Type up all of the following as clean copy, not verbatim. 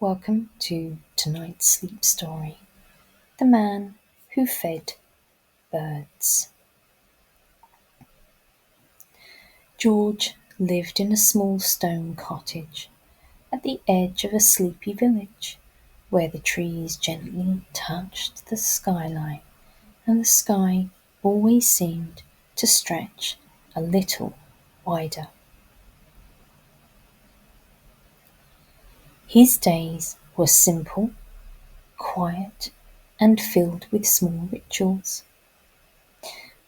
Welcome to tonight's sleep story, The Man Who Fed Birds. George lived in a small stone cottage at the edge of a sleepy village where the trees gently touched the skyline and the sky always seemed to stretch a little wider. His days were simple, quiet, and filled with small rituals.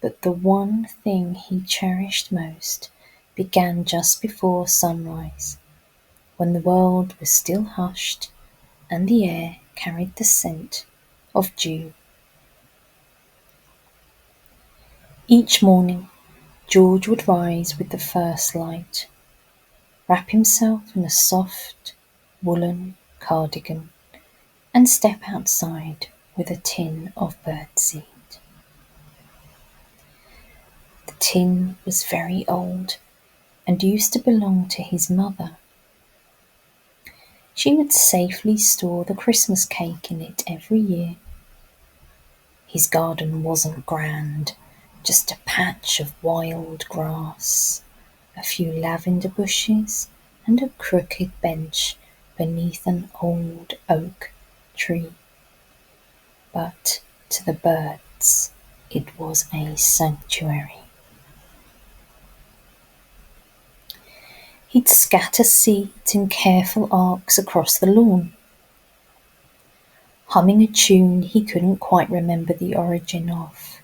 But the one thing he cherished most began just before sunrise, when the world was still hushed and the air carried the scent of dew. Each morning, George would rise with the first light, wrap himself in a soft woolen cardigan, and step outside with a tin of birdseed. The tin was very old and used to belong to his mother. She would safely store the Christmas cake in it every year. His garden wasn't grand, just a patch of wild grass, a few lavender bushes, and a crooked bench beneath an old oak tree. But to the birds, it was a sanctuary. He'd scatter seeds in careful arcs across the lawn, humming a tune he couldn't quite remember the origin of.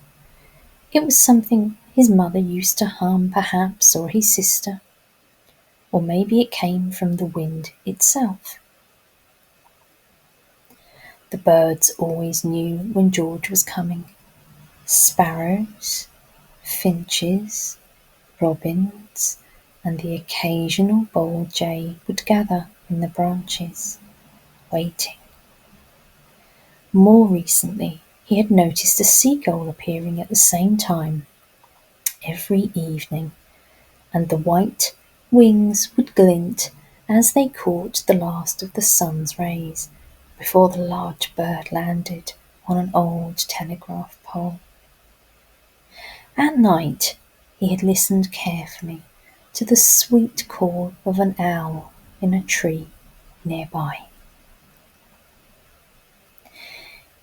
It was something his mother used to hum, perhaps, or his sister, or maybe it came from the wind itself. The birds always knew when George was coming. Sparrows, finches, robins, and the occasional bold jay would gather in the branches, waiting. More recently, he had noticed a seagull appearing at the same time every evening, and the white wings would glint as they caught the last of the sun's rays before the large bird landed on an old telegraph pole. At night, he had listened carefully to the sweet call of an owl in a tree nearby.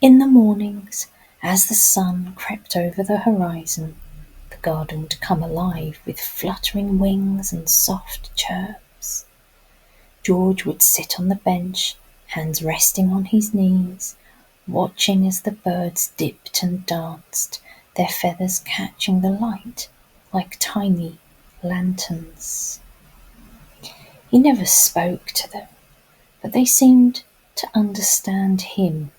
In the mornings, as the sun crept over the horizon, the garden would come alive with fluttering wings and soft chirps. George would sit on the bench, hands resting on his knees, watching as the birds dipped and danced, their feathers catching the light like tiny lanterns. He never spoke to them, but they seemed to understand him.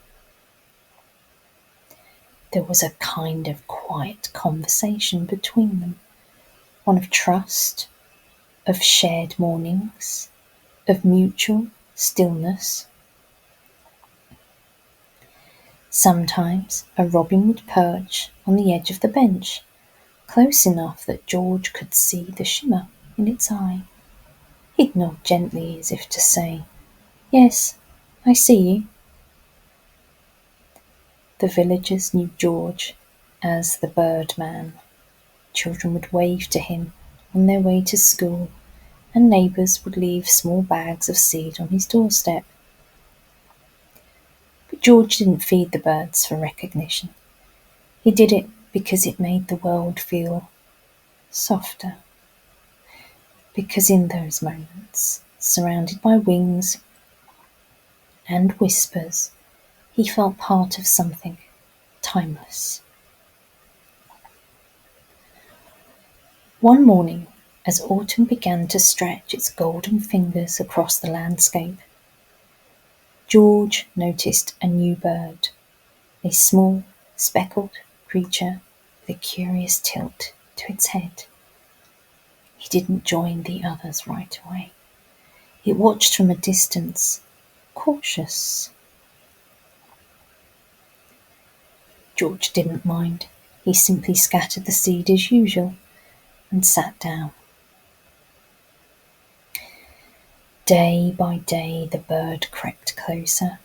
There was a kind of quiet conversation between them, one of trust, of shared mornings, of mutual stillness. Sometimes a robin would perch on the edge of the bench, close enough that George could see the shimmer in its eye. He'd nod gently as if to say, "Yes, I see you." The villagers knew George as the bird man. Children would wave to him on their way to school, and neighbours would leave small bags of seed on his doorstep. But George didn't feed the birds for recognition. He did it because it made the world feel softer. Because in those moments, surrounded by wings and whispers, he felt part of something timeless. One morning, as autumn began to stretch its golden fingers across the landscape, George noticed a new bird, a small, speckled creature with a curious tilt to its head. He didn't join the others right away. He watched from a distance, cautious. George didn't mind. He simply scattered the seed as usual and sat down. Day by day the bird crept closer,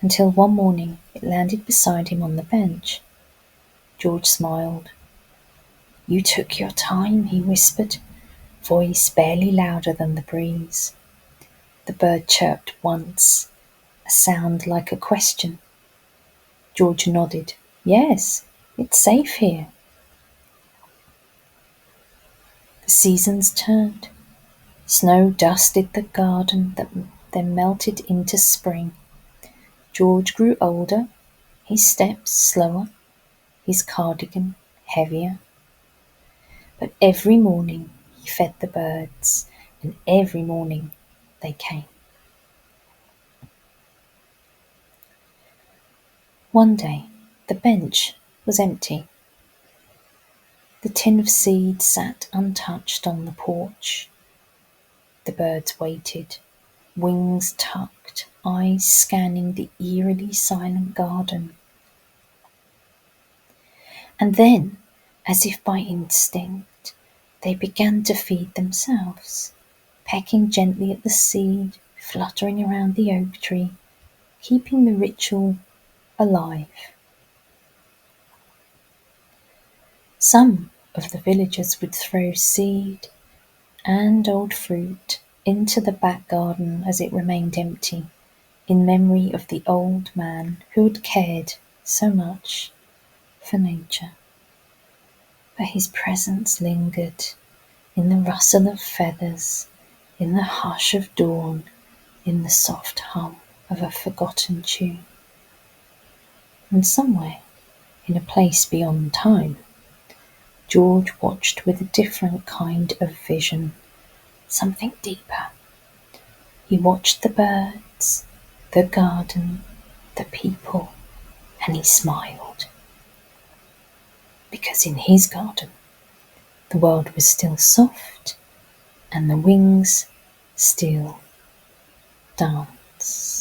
until one morning it landed beside him on the bench. George smiled. "You took your time," he whispered, voice barely louder than the breeze. The bird chirped once, a sound like a question. George nodded. "Yes, it's safe here." The seasons turned. Snow dusted the garden, then melted into spring. George grew older, his steps slower, his cardigan heavier. But every morning he fed the birds, and every morning they came. One day the bench was empty. The tin of seed sat untouched on the porch. The birds waited, wings tucked, eyes scanning the eerily silent garden. And then, as if by instinct, they began to feed themselves, pecking gently at the seed, fluttering around the oak tree, keeping the ritual alive. Some of the villagers would throw seed and old fruit into the back garden as it remained empty, in memory of the old man who had cared so much for nature. But his presence lingered in the rustle of feathers, in the hush of dawn, in the soft hum of a forgotten tune. And somewhere, in a place beyond time, George watched with a different kind of vision, something deeper. He watched the birds, the garden, the people, and he smiled. Because in his garden, the world was still soft and the wings still dance.